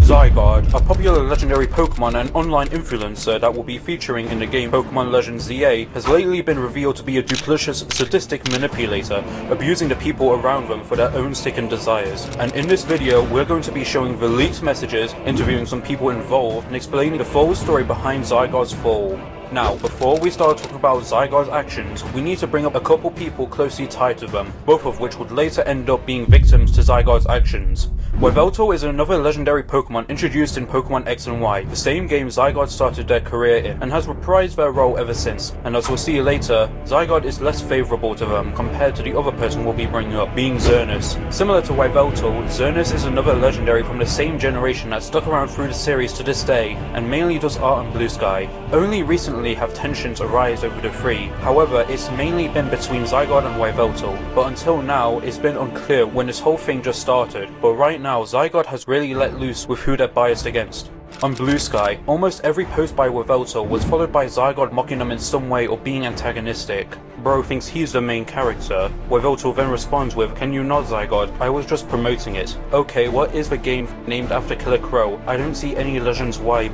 Zygarde, a popular legendary Pokemon and online influencer that will be featuring in the game Pokémon Legends ZA, has lately been revealed to be a duplicitous, sadistic manipulator, abusing the people around them for their own sickened desires. And in this video, we're going to be showing the leaked messages, interviewing some people involved, and explaining the full story behind Zygarde's fall. Now, before we start talking about Zygarde's actions, we need to bring up a couple people closely tied to them, both of which would later end up being victims to Zygarde's actions. Yveltal is another legendary Pokemon introduced in Pokemon X and Y, the same game Zygarde started their career in, and has reprised their role ever since. And as we'll see later, Zygarde is less favourable to them compared to the other person we'll be bringing up, being Xerneas. Similar to Yveltal, Xerneas is another legendary from the same generation that stuck around through the series to this day, and mainly does art on Blue Sky. Only recently have tensions arise over the three, however it's mainly been between Zygarde and Yveltal, but until now it's been unclear when this whole thing just started, but right now Zygarde has really let loose with who they're biased against. On Blue Sky, almost every post by Yveltal was followed by Zygarde mocking them in some way or being antagonistic. Bro thinks he's the main character. Yveltal then responds with, "Can you not, Zygarde? I was just promoting it." Okay, what is the game named after Killer Crow? I don't see any Legends ZA.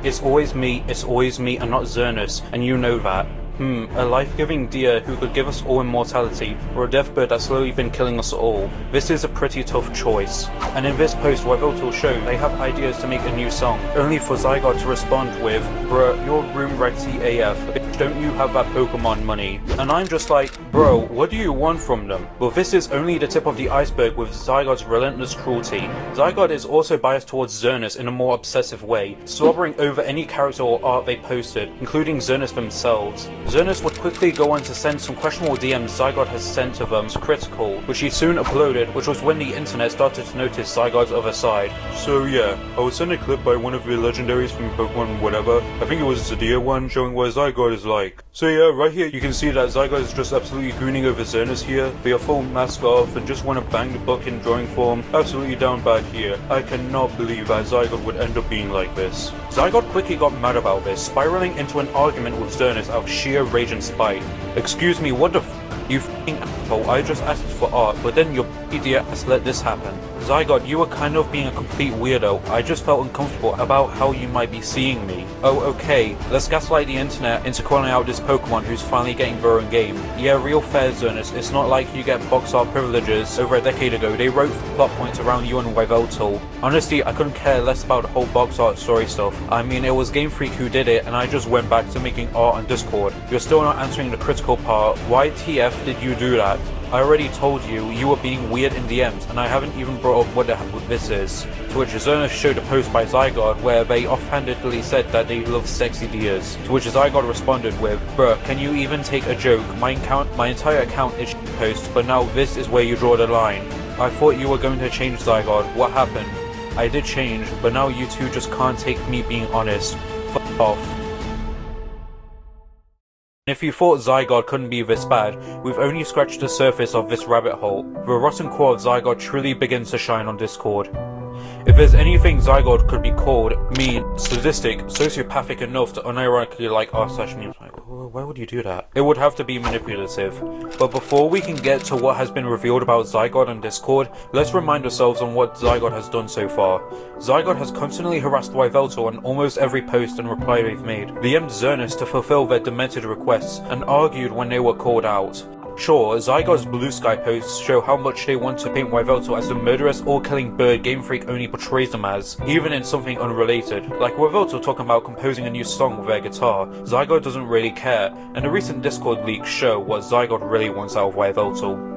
It's always me and not Xerneas, and you know that. A life-giving deer who could give us all immortality, or a deathbird that's slowly been killing us all. This is a pretty tough choice. And in this post, Yveltal show they have ideas to make a new song, only for Zygarde to respond with, "Bruh, you're room rexy AF, bitch, don't you have that Pokemon money?" And I'm just like, bro, what do you want from them? Well, this is only the tip of the iceberg with Zygarde's relentless cruelty. Zygarde is also biased towards Xerneas in a more obsessive way, slobbering over any character or art they posted, including Xerneas themselves. Xerneas would quickly go on to send some questionable DMs Zygarde has sent to them to Critical, which he soon uploaded, which was when the internet started to notice Zygarde's other side. So yeah, I was sent a clip by one of the legendaries from Pokemon whatever, I think it was the Zadia one, showing what Zygarde is like. So yeah, right here you can see that Zygarde is just absolutely gooning over Xerneas here, they are full mask off and just want to bang the book in drawing form, absolutely down bad here. I cannot believe that Zygarde would end up being like this. Zygarde quickly got mad about this, spiraling into an argument with Xerneas out of sheer rage and spite. Excuse me, what the f***, you f***ing asshole, I just asked for art, but then your idiot ass let this happen. Zygarde, you were kind of being a complete weirdo, I just felt uncomfortable about how you might be seeing me. Oh okay, let's gaslight the internet into calling out this Pokemon who's finally getting their own game. Yeah, real fair Xerneas, it's not like you get box art privileges. Over a decade ago, they wrote plot points around you and Yveltal. Honestly, I couldn't care less about the whole box art story stuff. I mean, it was Game Freak who did it, and I just went back to making art on Discord. You're still not answering the critical part. Why TF did you do that? I already told you, you were being weird in DMs, and I haven't even brought up what the hell this is. To which Xerneas showed a post by Zygarde where they offhandedly said that they love sexy deers. To which Zygarde responded with, "Bruh, can you even take a joke? My entire account is posts, but now this is where you draw the line. I thought you were going to change, Zygarde. What happened? I did change, but now you two just can't take me being honest. Fuck off." If you thought Zygarde couldn't be this bad, we've only scratched the surface of this rabbit hole. The rotten core of Zygarde truly begins to shine on Discord. If there's anything Zygarde could be called, mean, sadistic, sociopathic enough to unironically like r/memes, why would you do that? It would have to be manipulative. But before we can get to what has been revealed about Zygarde on Discord, let's remind ourselves on what Zygarde has done so far. Zygarde has constantly harassed Yveltal on almost every post and reply they've made, DM'd Xerneas to fulfill their demented requests, and argued when they were called out. Sure, Zygarde's Blue Sky posts show how much they want to paint Yveltal as the murderous all-killing bird Game Freak only portrays them as, even in something unrelated. Like Yveltal talking about composing a new song with their guitar, Zygarde doesn't really care, and the recent Discord leaks show what Zygarde really wants out of Yveltal.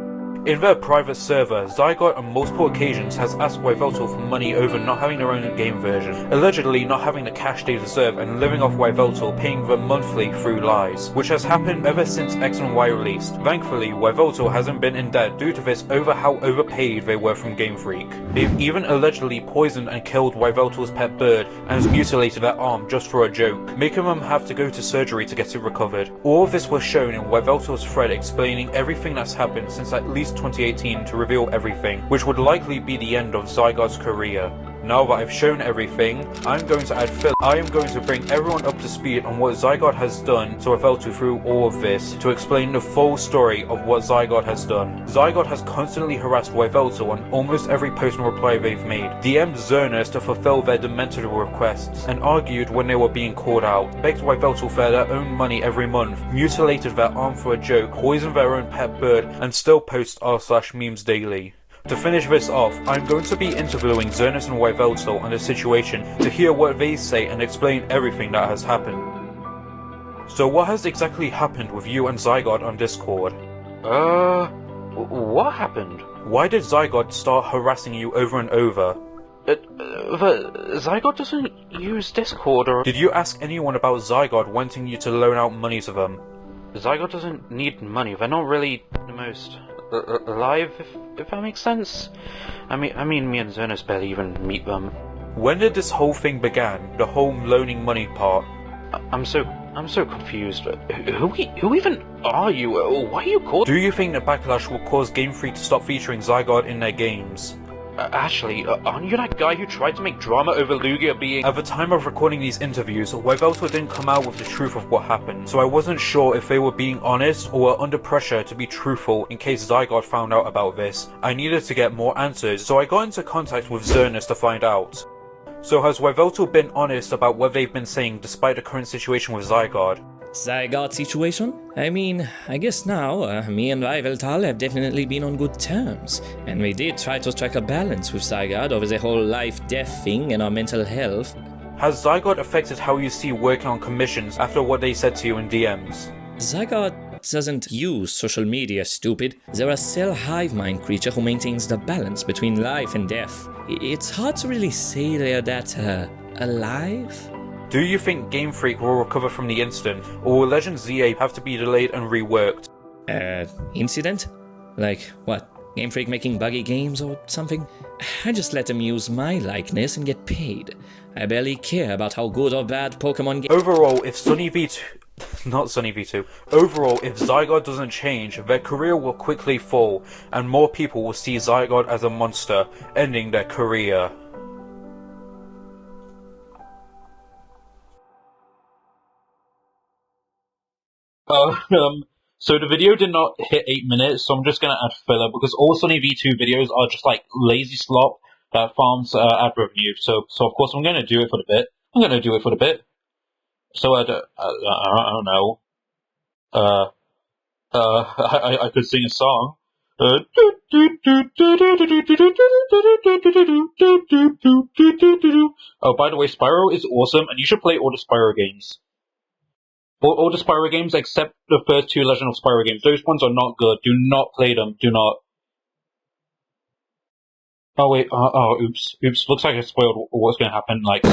In their private server, Zygarde on multiple occasions has asked Yveltal for money over not having their own game version, allegedly not having the cash they deserve and living off Yveltal paying them monthly through lies, which has happened ever since X and Y released. Thankfully, Yveltal hasn't been in debt due to this over how overpaid they were from Game Freak. They've even allegedly poisoned and killed Yveltal's pet bird and has mutilated their arm just for a joke, making them have to go to surgery to get it recovered. All of this was shown in Yveltal's thread explaining everything that's happened since at least 2018 to reveal everything, which would likely be the end of Zygarde's career. Now that I've shown everything, I'm going to add fill. I am going to bring everyone up to speed on what Zygarde has done to Yveltal through all of this, to explain the full story of what Zygarde has done. Zygarde has constantly harassed Yveltal on almost every post and reply they've made, DM'd Xerneas to fulfill their demented requests, and argued when they were being called out, begged Yveltal for their own money every month, mutilated their arm for a joke, poisoned their own pet bird, and still posts r/memes daily. To finish this off, I'm going to be interviewing Xerneas and Yveltal on the situation to hear what they say and explain everything that has happened. So what has exactly happened with you and Zygarde on Discord? What happened? Why did Zygarde start harassing you over and over? Zygarde doesn't use Discord or... Did you ask anyone about Zygarde wanting you to loan out money to them? Zygarde doesn't need money. They're not really the most alive, if that makes sense. I mean, me and Xerneas barely even meet them. When did this whole thing began? The whole loaning money part? I'm so confused. Who even are you? Why are you called? Do you think that Backlash will cause Game Freak to stop featuring Zygarde in their games? Ashley, aren't you that guy who tried to make drama over Lugia being... At the time of recording these interviews, Yveltal didn't come out with the truth of what happened, so I wasn't sure if they were being honest or were under pressure to be truthful in case Zygarde found out about this. I needed to get more answers, so I got into contact with Xerneas to find out. So has Yveltal been honest about what they've been saying despite the current situation with Zygarde? Zygarde situation? I mean, I guess now, me and Yveltal have definitely been on good terms, and we did try to strike a balance with Zygarde over the whole life-death thing and our mental health. Has Zygarde affected how you see working on commissions after what they said to you in DMs? Zygarde doesn't use social media, stupid. They're a cell hive mind creature who maintains the balance between life and death. It's hard to really say they're that, alive? Do you think Game Freak will recover from the incident, or will LegendsZA have to be delayed and reworked? Incident? Like, what? Game Freak making buggy games or something? I just let them use my likeness and get paid. I barely care about how good or bad Pokémon games... Overall, if Sunny V2... Not Sunny V2. Overall, if Zygarde doesn't change, their career will quickly fall, and more people will see Zygarde as a monster, ending their career. So the video did not hit 8 minutes, so I'm just gonna add filler, because all Sunny V2 videos are just like lazy slop that farms ad revenue, so of course I'm gonna do it for the bit. So I don't know. I could sing a song. Oh, by the way, Spyro is awesome, and you should play all the Spyro games. All the Spyro games except the first 2 Legend of Spyro games. Those ones are not good. Do not play them. Do not. Oh wait. Oops. Looks like I spoiled what's going to happen. Like.